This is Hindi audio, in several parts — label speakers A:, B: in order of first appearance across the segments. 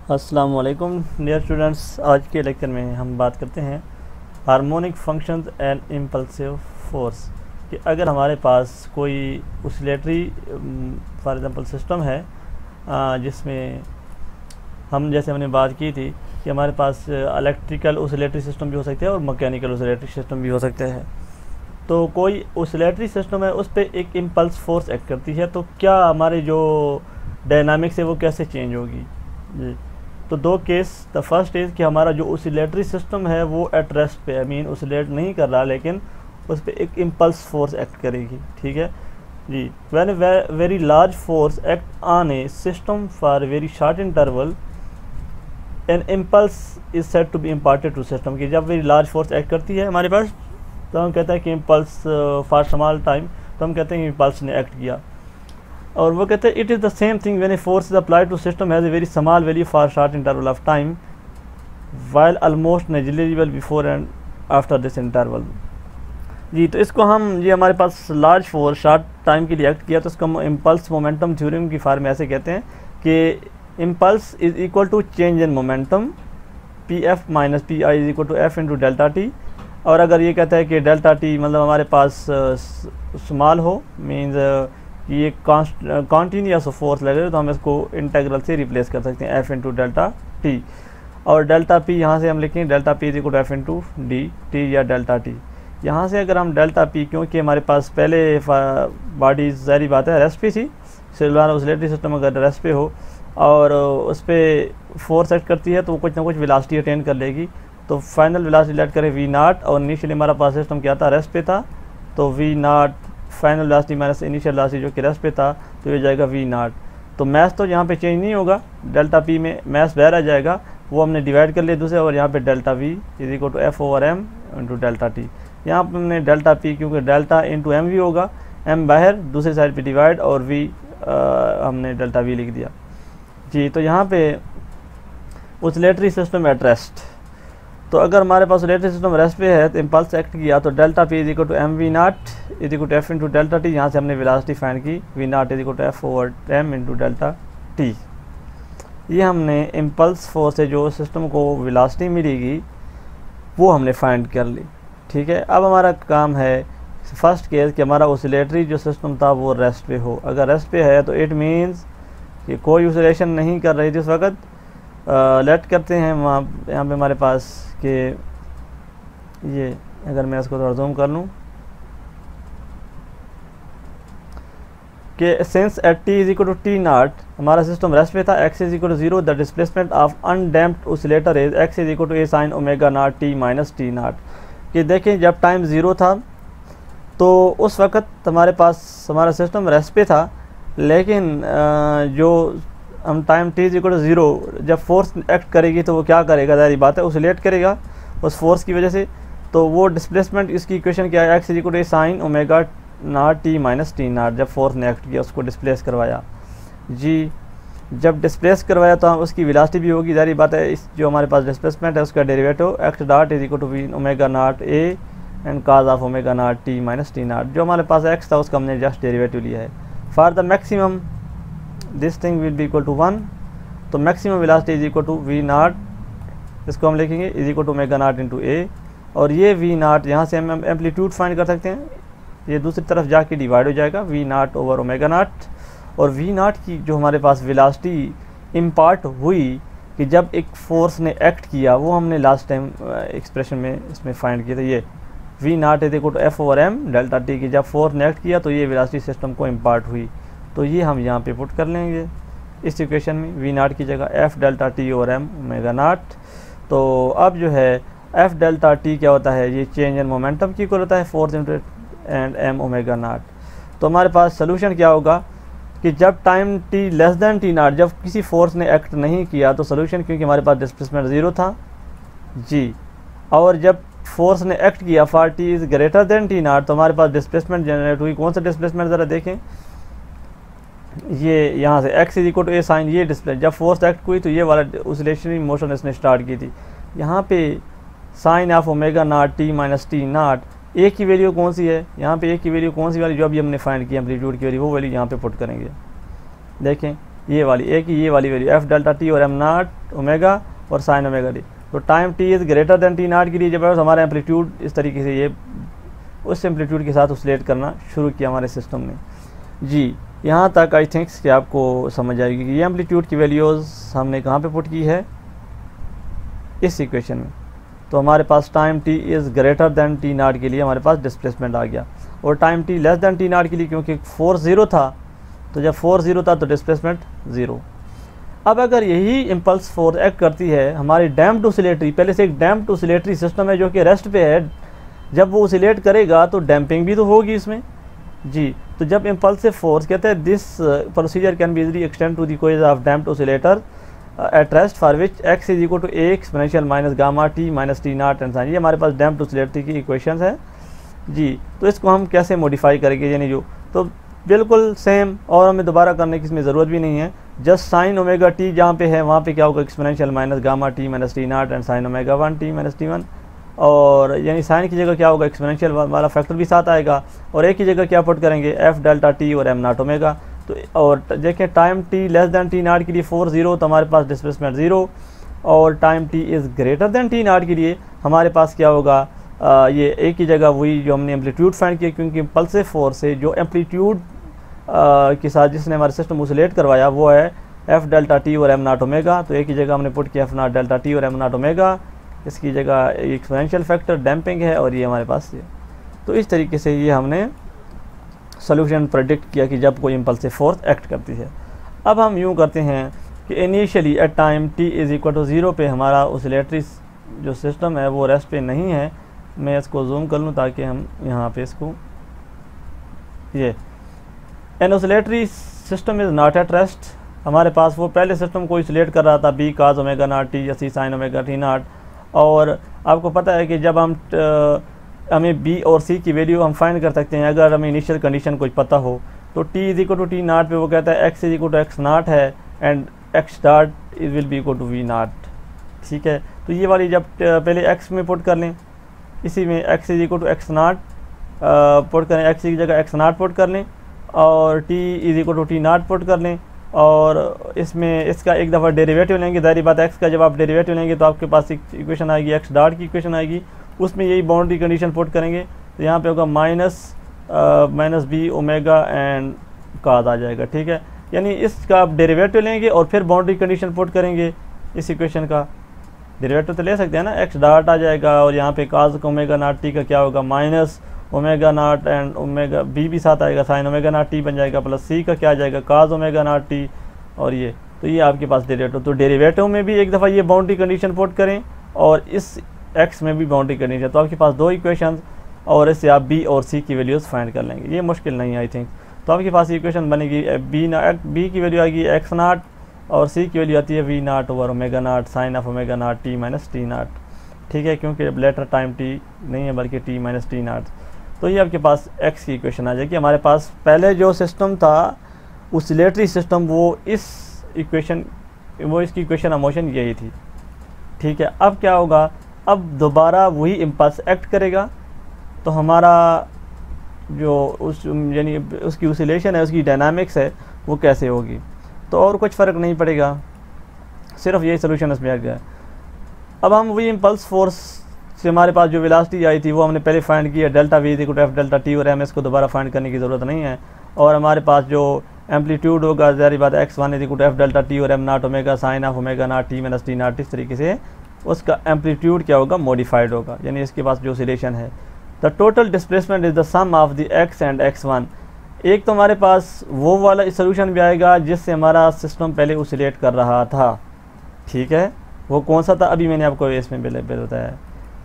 A: अस्सलाम वालेकुम डियर स्टूडेंट्स। आज के लेक्चर में हम बात करते हैं harmonic functions and impulsive force कि अगर हमारे पास कोई ऑसिलेटरी फॉर एग्जांपल सिस्टम है जिसमें हमने बात की थी कि हमारे पास इलेक्ट्रिकल ऑसिलेटरी सिस्टम भी हो सकते हैं और मैकेनिकल ऑसिलेटरी सिस्टम भी हो सकते हैं। तो कोई ऑसिलेटरी सिस्टम है उस पर एक इम्पल्स फोर्स एक्ट करती है, तो क्या हमारे जो डायनामिक्स है वो कैसे चेंज होगी जी। तो दो केस, द फर्स्ट इज़ कि हमारा जो ऑसिलेटरी सिस्टम है वो एट रेस्ट पे, आई मीन ऑसिलेट नहीं कर रहा लेकिन उस पर एक इम्पल्स फोर्स एक्ट करेगी, ठीक है जी। When very large force act on a system for very short interval an impulse is said to be imparted to system, कि जब वेरी लार्ज फोर्स एक्ट करती है हमारे पास तो हम कहते हैं कि इम्पल्स फॉर स्मॉल टाइम, तो हम कहते हैं कि इम्पल्स ने एक्ट किया। और वो कहते हैं it is the same thing when a force is applied to system has a very small value for short interval of time while almost negligible before and after this interval जी। तो इसको हम ये हमारे पास लार्ज फोर्स शॉर्ट टाइम के लिए एक्ट किया तो इसको हम इम्पल्स मोमेंटम थ्योरम की फॉर्म में ऐसे कहते हैं कि impulse is equal to change in momentum P F minus P I is equal to F into delta T. और अगर ये कहता है कि डेल्टा टी मतलब हमारे पास स्मॉल हो, मीन्स ये कॉन्टीन्यूस फोर्स लगे तो हम इसको इंटेग्रल से रिप्लेस कर सकते हैं एफ इंटू डेल्टा टी। और डेल्टा पी यहाँ से हम लिखेंगे delta P is equal to F into D T या डेल्टा टी। यहाँ से अगर हम डेल्टा पी, क्योंकि हमारे पास पहले बॉडी सारी बात है रेस्ट पे थी, सेलुलर ऑसिलेटरी सिस्टम अगर रेस्ट पे हो और उस पर फोर्स एक्ट करती है तो वो कुछ ना कुछ वेलोसिटी अटेन कर लेगी। तो फाइनल वेलोसिटी लेट करें वी नॉट, और इनिशियली हमारा पास सिस्टम क्या था, रेस्ट पे था, तो V naught final velocity minus initial velocity जो कि रेस्ट पे था तो ये जाएगा वी नॉट। तो मैथ तो यहाँ पे चेंज नहीं होगा, डेल्टा पी में मैथ बाहर आ जाएगा, वो हमने डिवाइड कर लिया दूसरे, और यहाँ पे delta V is equal to F over M into delta T. यहाँ पर हमने डेल्टा पी क्योंकि डेल्टा इंटू एम वी होगा, एम बाहर दूसरी साइड पे डिवाइड और वी हमने डेल्टा वी लिख दिया जी। तो यहाँ पे ऑसिलेटरी सिस्टम एट रेस्ट, तो अगर हमारे पास ऑसिलेटरी सिस्टम रेस्ट पे है तो इम्पल्स एक्ट किया तो delta P is equal to M V naught is equal to F into delta T. यहाँ से हमने वेलोसिटी फाइंड की, V naught is equal to F over M into delta T. ये हमने इम्पल्स फोर्स से जो सिस्टम को वेलोसिटी मिलेगी वो हमने फाइंड कर ली, ठीक है। अब हमारा काम है फर्स्ट केस कि हमारा ऑसिलेटरी जो सिस्टम था वो रेस्ट पे हो। अगर रेस्ट पे है तो इट मीन्स कि कोई ऑसिलेशन नहीं कर रही थी उस वक्त। लेट करते हैं वहाँ यहाँ पे हमारे पास कि ये अगर मैं इसको थोड़ा जूम कर लूँ कि since at T is equal to T naught हमारा सिस्टम रेस्ट पे था, X is equal to zero, the displacement of undamped oscillator is X is equal to A sine omega naught T minus T naught. कि देखें जब टाइम ज़ीरो था तो उस वक़्त हमारे पास हमारा सिस्टम रेस्ट पे था, लेकिन जो हम time T is equal to zero जब फोर्स एक्ट करेगी तो वो क्या करेगा, ज़ाहिर बात है ऑसिलेट करेगा उस फोर्स की वजह से। तो वो डिस्प्लेसमेंट इसकी इक्वेशन क्या है, x is equal to A sine omega naught T minus T naught. जब फोर्स ने एक्ट किया उसको डिस्प्लेस करवाया जी, जब डिस्प्लेस करवाया तो हम उसकी वेलोसिटी भी होगी, ज़ाहिर बात है। इस जो हमारे पास डिस्प्लेसमेंट है उसका derivative X dot is equal to V omega naught A and cos of omega naught T minus T naught. जो हमारे पास एक्स था उसका हमने जस्ट डेरिवेटिव लिया है। For the maximum this thing will be equal to 1, तो maximum velocity is equal to v naught, इसको हम लिखेंगे is equal to omega naught into a. और ये वी नॉट यहाँ से हम एम्पलीट्यूड फाइंड कर सकते हैं, ये दूसरी तरफ जाके डिवाइड हो जाएगा V naught over omega naught. और वी नॉट की जो हमारे पास वेलोसिटी इम्पार्ट हुई कि जब एक फोर्स ने एक्ट किया वो हमने लास्ट टाइम एक्सप्रेशन में इसमें फाइंड किया था। ये V naught is equal to F over M delta T की जब फोर्स ने एक्ट किया तो ये वेलोसिटी सिस्टम को इम्पार्ट हुई, तो ये हम यहाँ पे पुट कर लेंगे इस इक्वेशन में, वी नॉट की जगह F delta T over M omega naught. तो अब जो है एफ डेल्टा टी क्या होता है, ये चेंज इन मोमेंटम की इक्वल होता है force into and M omega naught. तो हमारे पास सोल्यूशन क्या होगा कि जब time T less than T naught, जब किसी फोर्स ने एक्ट नहीं किया तो सोल्यूशन, क्योंकि हमारे पास डिस्प्लेसमेंट ज़ीरो था जी, और जब फोर्स ने एक्ट किया for T is greater than T not तो हमारे पास डिस्प्लेसमेंट जनरेट हुई। कौन सा डिस्प्लेसमेंट ज़रा देखें, ये यहाँ से X is equal to A sine, ये डिस्प्ले जब फोर्स एक्ट हुई तो ये वाला ऑसिलेशनरी मोशन इसने स्टार्ट की थी। यहाँ पे sine of omega naught T minus T naught, a की वैल्यू कौन सी है, यहाँ पे ए की वैल्यू कौन सी वाली जो अभी हमने फाइंड की एम्पलीट्यूड की वैल्यू, वो वैल्यू यहाँ पे पुट करेंगे। देखें ये वाली, एक ही ये वाली वैल्यू एफ डेल्टा टी और एम नॉट ओमेगा और साइन ओमेगा टी। तो time T is greater than T naught के लिए जब हमारा एम्पलीट्यूड इस तरीके से ये उस एम्पलीट्यूड के साथ ऑसिलेट करना शुरू किया हमारे सिस्टम ने। जी यहाँ तक आई थिंक्स कि आपको समझ आएगी कि ये एम्पलीट्यूड की वैल्यूज़ हमने कहाँ पे पुट की है, इस इक्वेशन में। तो हमारे पास time T is greater than T naught के लिए हमारे पास डिस्प्लेसमेंट आ गया, और time T less than T naught के लिए क्योंकि 4 0 था, तो जब 4 0 था तो डिस्प्लेसमेंट 0। अब अगर यही इम्पल्स फोर्स एक्ट करती है हमारी डैम्प्ड ऑसिलेटरी, पहले से एक डैम्प्ड ऑसिलेटरी सिस्टम है जो कि रेस्ट पे है, जब वो ऑसिलेट करेगा तो डैम्पिंग भी तो होगी इसमें। जी तो जब इम्पल्सिव फोर्स कहते हैं this procedure can be easily extend to the case of damped oscillator at rest for which x is equal to a exponential minus gamma t minus T naught and sine. ये हमारे पास डैम्प्ड ऑसिलेटरी की इक्वेशंस है। जी तो इसको हम कैसे मॉडिफाई करेंगे, यानी जो तो बिल्कुल सेम, और हमें दोबारा करने की इसमें ज़रूरत भी नहीं है। जस्ट साइन ओमेगा टी जहाँ पे है वहाँ पे क्या होगा, exponential minus gamma t minus T naught and sine omega 1 T minus T 1, और यानी साइन की जगह क्या होगा, एक्सपोनेंशियल वाला फैक्टर भी साथ आएगा, और एक ही जगह क्या पुट करेंगे, एफ डेल्टा टी और एम नॉट ओमेगा। तो और देखें time T less than T naught के लिए 4 0, तो हमारे पास डिस्प्लेसमेंट 0, और time T is greater than T naught के लिए हमारे पास क्या होगा, ये एक ही जगह वही जो हमने एम्पलीट्यूड फाइंड किया, क्योंकि इम्पल्सिव फोर्स से जो एम्पलीट्यूड के साथ जिसने हमारे सिस्टम ऑसिलेट करवाया वो है एफ डेल्टा टी और एम नॉट ओमेगा। तो एक ही जगह हमने पुट किया एफ नॉट डेल्टा टी और एम नॉट ओमेगा, इसकी जगह एक्सपोनेंशियल फैक्टर डैम्पिंग है, और ये हमारे पास ये। तो इस तरीके से ये हमने सोल्यूशन प्रेडिक्ट किया कि जब कोई इम्पल्सिव फोर्स एक्ट करती है। अब हम यूँ करते हैं कि initially at time T is equal to 0 पे हमारा ऑसिलेटरी जो सिस्टम है वो रेस्ट पे नहीं है। मैं इसको जूम कर लूँ ताकि हम यहाँ पे इसको, ये an oscillatory system is not at rest. हमारे पास वो पहले सिस्टम को ऑसिलेट कर रहा था B cos omega naught T या C sine omega T naught, और आपको पता है कि जब हमें बी और सी की वैल्यू हम फाइंड कर सकते हैं अगर हमें इनिशियल कंडीशन कुछ पता हो। तो t is equal to T naught पे वो कहता है x is equal to x naught है and x dot is will be equal to v naught. ठीक है, तो ये वाली जब पहले एक्स में पुट कर लें, इसी में X is equal to x naught put करें, एक्स की जगह एक्स नॉट पुट कर लें, और T is equal to T naught put कर लें, और इसमें इसका एक दफ़ा डेरिवेटिव लेंगे। ज़ाहिर बात एक्स का जब आप डेरिवेटिव लेंगे तो आपके पास एक इक्वेशन आएगी एक्स डॉट की इक्वेशन आएगी, उसमें यही बाउंड्री कंडीशन पुट करेंगे। तो यहाँ पे होगा minus b omega and cos आ जाएगा। ठीक है, यानी इसका आप डेरिवेटिव लेंगे और फिर बाउंड्री कंडीशन पुट करेंगे। इस इक्वेशन का डेरिवेटिव तो ले सकते हैं ना, एक्स डॉट आ जाएगा, और यहाँ पे काज ओमेगा नॉट टी का क्या होगा, minus omega naught and omega B भी साथ आएगा, साइन ओमेगा नॉट टी बन जाएगा, प्लस सी का क्या आ जाएगा, काज ओमेगा नॉट टी, और ये। तो ये आपके पास डेरिवेटिव। तो डेरिवेटिव में भी एक दफ़ा ये बाउंड्री कंडीशन पुट करें, और इस एक्स में भी बाउंड्री कंडीशन, तो आपके पास दो इक्वेशन, और इससे आप बी और सी की वैल्यूज़ फाइंड कर लेंगे। ये मुश्किल नहीं है आई थिंक। तो आपके पास इक्वेशन बनेगी बी की वैल्यू आएगी एक्स नॉट, और सी की वैल्यू आती है V naught over omega naught sine of omega naught T minus T naught. ठीक है, क्योंकि लेटर टाइम टी नहीं है बल्कि टी माइनस टी नॉट। तो ये आपके पास एक्स की इक्वेशन आ जाएगी। हमारे पास पहले जो सिस्टम था ऑसिलेटरी सिस्टम, वो इस इक्वेशन, वो इसकी इक्वेशन ऑफ मोशन यही थी। ठीक है, अब क्या होगा, अब दोबारा वही इम्पल्स एक्ट करेगा, तो हमारा जो उस यानी उसकी ऑसिलेशन है, उसकी डायनामिक्स है, वो कैसे होगी। तो और कुछ फ़र्क नहीं पड़ेगा, सिर्फ यही सोल्यूशन इसमें आ गया। अब हम वही इम्पल्स फोर्स से हमारे पास जो वेलोसिटी आई थी वो हमने पहले फाइंड की है, delta V equal to F delta T और एम, इसको दोबारा फाइंड करने की ज़रूरत नहीं है। और हमारे पास जो एम्पलीट्यूड होगा, ज़ाहिर बात है x one equal to F delta T और m naught omega sine of omega naught T minus T naught, इस तरीके से उसका एम्पलीट्यूड क्या होगा, मॉडिफाइड होगा, यानी इसके पास जो ऑसिलेशन है। The total displacement is the sum of the X and X one. एक तो हमारे पास वो वाला सोल्यूशन भी आएगा जिससे हमारा सिस्टम पहले ऑसिलेट कर रहा था। ठीक है, वो कौन सा था, अभी मैंने आपको इसमें पहले बताया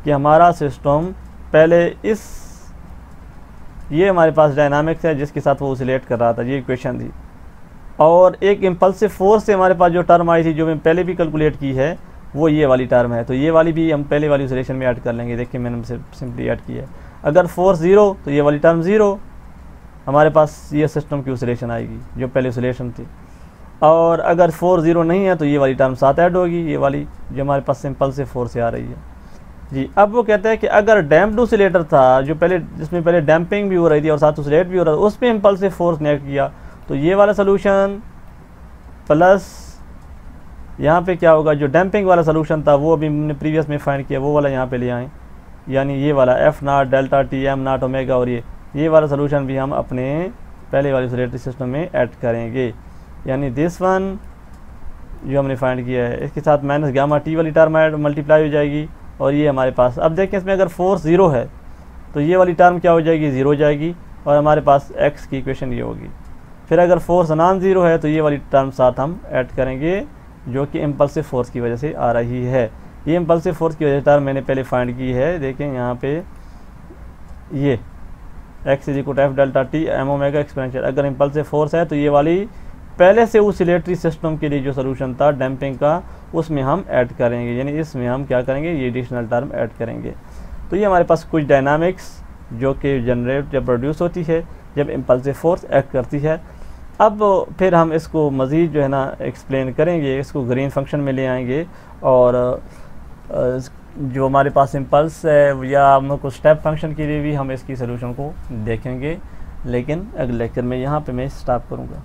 A: कि हमारा सिस्टम पहले ये हमारे पास डायनामिक्स है जिसके साथ वो ऑसिलेट कर रहा था, ये इक्वेशन थी। और एक इम्पल्सिव फोर्स से हमारे पास जो टर्म आई थी, जो मैं पहले भी कैलकुलेट की है, वो ये वाली टर्म है। तो ये वाली भी हम पहले वाली ऑसिलेशन में ऐड कर लेंगे। देखिए मैंने सिंपली ऐड की है। अगर फोर्स 0 तो ये वाली टर्म 0, हमारे पास ये सिस्टम की ऑसिलेशन आएगी जो पहले ऑसिलेशन थी। और अगर फोर्स 0 नहीं है तो ये वाली टर्म साथ ऐड होगी, ये वाली जो हमारे पास इम्पल्सिव फोर्स से आ रही है। जी, अब वो कहता है कि अगर डैम्प्ड ऑसिलेटर था, जो पहले जिसमें पहले डैम्पिंग भी हो रही थी और साथ ऑसिलेट भी हो रहा था, उस पर इम्पल्सिव फोर्स ने एक्ट किया, तो ये वाला सोल्यूशन प्लस यहाँ पे क्या होगा, जो डैम्पिंग वाला सोल्यूशन था वो अभी हमने प्रीवियस में फाइंड किया, वो वाला यहाँ पे ले आए, यानी ये वाला F not delta T M naught omega, और ये वाला सोल्यूशन भी हम अपने पहले वाले ऑसिलेटरी सिस्टम में ऐड करेंगे। यानी दिस वन जो हमने फाइंड किया है इसके साथ माइनस गामा टी वाली टर्म मल्टीप्लाई हो जाएगी, और ये हमारे पास, अब देखें इसमें अगर फोर्स ज़ीरो है तो ये वाली टर्म क्या हो जाएगी, ज़ीरो हो जाएगी, और हमारे पास एक्स की इक्वेशन ये होगी। फिर अगर फोर्स नॉन ज़ीरो है तो ये वाली टर्म साथ हम ऐड करेंगे, जो कि इम्पल्सिव फोर्स की वजह से आ रही है। ये इम्पल्सिव फोर्स की वजह से टर्म मैंने पहले फाइंड की है, देखें यहाँ पे ये X is equal to F delta T M omega exponential. अगर इम्पल्सिव फोर्स है तो ये वाली पहले से ऑसिलेटरी सिस्टम के लिए जो सोल्यूशन था डैम्पिंग का उसमें हम ऐड करेंगे, यानी इसमें हम क्या करेंगे, ये एडिशनल टर्म ऐड करेंगे। तो ये हमारे पास कुछ डायनामिक्स जो कि जनरेट या प्रोड्यूस होती है जब इम्पल्सिव फोर्स एक्ट करती है। अब फिर हम इसको मज़ीद जो है ना एक्सप्लेन करेंगे, इसको ग्रीन फंक्शन में ले आएंगे, और जो हमारे पास इम्पल्स है या हम कुछ स्टेप फंक्शन के लिए भी हम इसकी सोल्यूशन को देखेंगे, लेकिन अगले लेक्चर में यहाँ पे मैं स्टॉप करूँगा।